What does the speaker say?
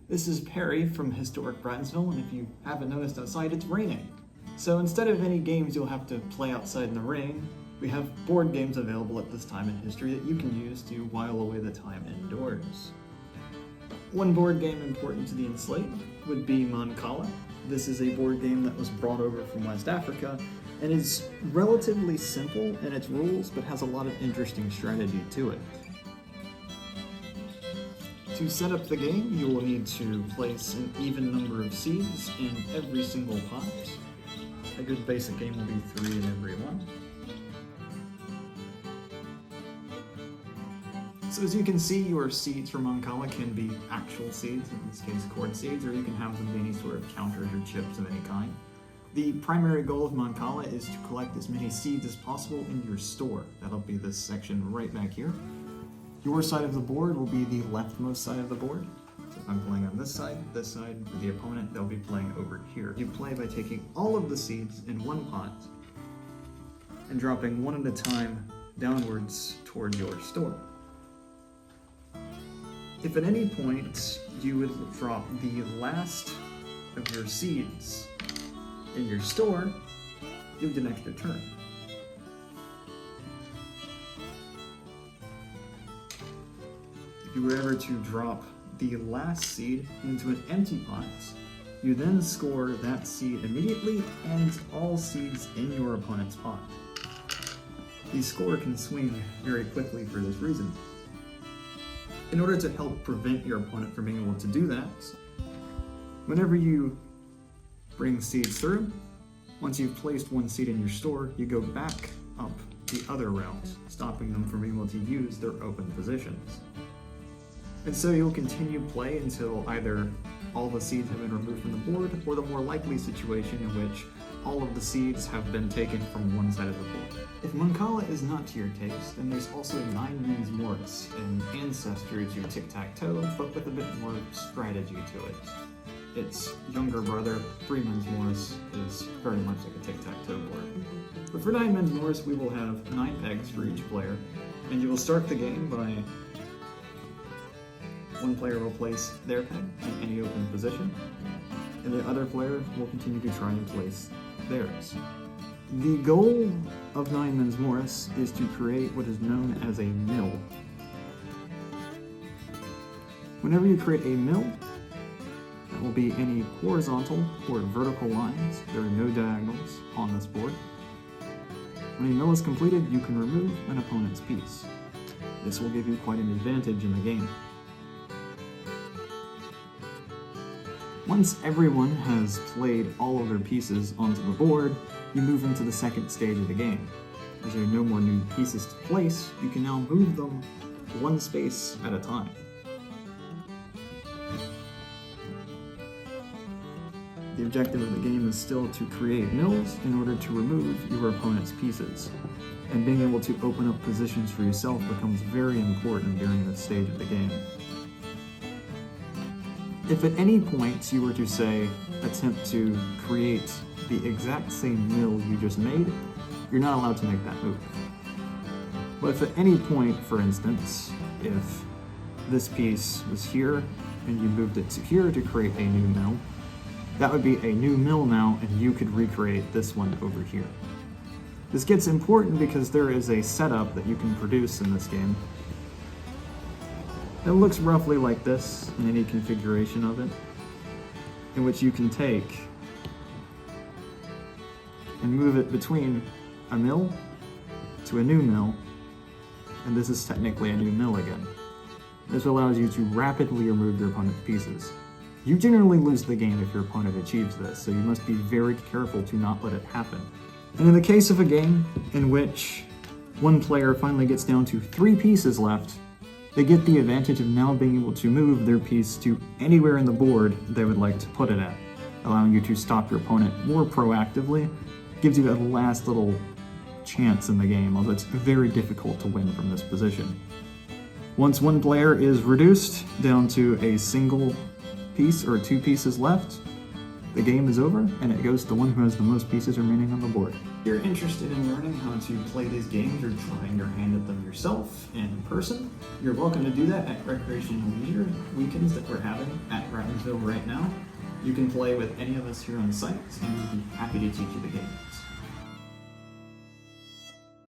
This is Perry from historic Bratonsville, and if you haven't noticed outside, it's raining. So instead of any games you'll have to play outside in the rain, we have board games available at this time in history that you can use to while away the time indoors. One board game important to the enslaved would be Mancala. This is a board game that was brought over from West Africa and is relatively simple in its rules, but has a lot of interesting strategy to it. To set up the game, you will need to place an even number of seeds in every single pot. A good basic game will be 3 in every one. So as you can see, your seeds from Mancala can be actual seeds, in this case cord seeds, or you can have them be any sort of counters or chips of any kind. The primary goal of Mancala is to collect as many seeds as possible in your store. That'll be this section right back here. Your side of the board will be the leftmost side of the board. So if I'm playing on this side, for the opponent, they'll be playing over here. You play by taking all of the seeds in one pot and dropping one at a time downwards toward your store. If at any point you would drop the last of your seeds in your store, you get an extra turn. If you were ever to drop the last seed into an empty pot, you then score that seed immediately and all seeds in your opponent's pot. The score can swing very quickly for this reason. In order to help prevent your opponent from being able to do that, whenever you bring seeds through, once you've placed one seed in your store, you go back up the other route, stopping them from being able to use their open positions. And so you'll continue play until either all the seeds have been removed from the board, or the more likely situation in which all of the seeds have been taken from one side of the board. If Mancala is not to your taste, then there's also 9 Men's Morris, an ancestor to tic-tac-toe, but with a bit more strategy to it. Its younger brother, 3 Men's Morris, is very much like a tic-tac-toe board. But for 9 Men's Morris, we will have 9 pegs for each player, and you will start the game by one player will place their peg in any open position, and the other player will continue to try and place theirs. The goal of 9 Men's Morris is to create what is known as a mill. Whenever you create a mill, that will be any horizontal or vertical lines. There are no diagonals on this board. When a mill is completed, you can remove an opponent's piece. This will give you quite an advantage in the game. Once everyone has played all of their pieces onto the board, you move into the second stage of the game. As there are no more new pieces to place, you can now move them one space at a time. The objective of the game is still to create mills in order to remove your opponent's pieces. And being able to open up positions for yourself becomes very important during this stage of the game. If at any point you were to, say, attempt to create the exact same mill you just made, you're not allowed to make that move. But if at any point, for instance, if this piece was here and you moved it to here to create a new mill, that would be a new mill now, and you could recreate this one over here. This gets important because there is a setup that you can produce in this game. It looks roughly like this in any configuration of it, in which you can take and move it between a mill to a new mill, and this is technically a new mill again. This allows you to rapidly remove your opponent's pieces. You generally lose the game if your opponent achieves this, so you must be very careful to not let it happen. And in the case of a game in which one player finally gets down to 3 pieces left, they get the advantage of now being able to move their piece to anywhere in the board they would like to put it at, allowing you to stop your opponent more proactively. Gives you that last little chance in the game, although it's very difficult to win from this position. Once one player is reduced down to a single piece or 2 pieces left, the game is over, and it goes to the one who has the most pieces remaining on the board. If you're interested in learning how to play these games or trying your hand at them yourself in person, you're welcome to do that at recreational leisure weekends that we're having at Bratonsville So right now, you can play with any of us here on site, and we'd be happy to teach you the games.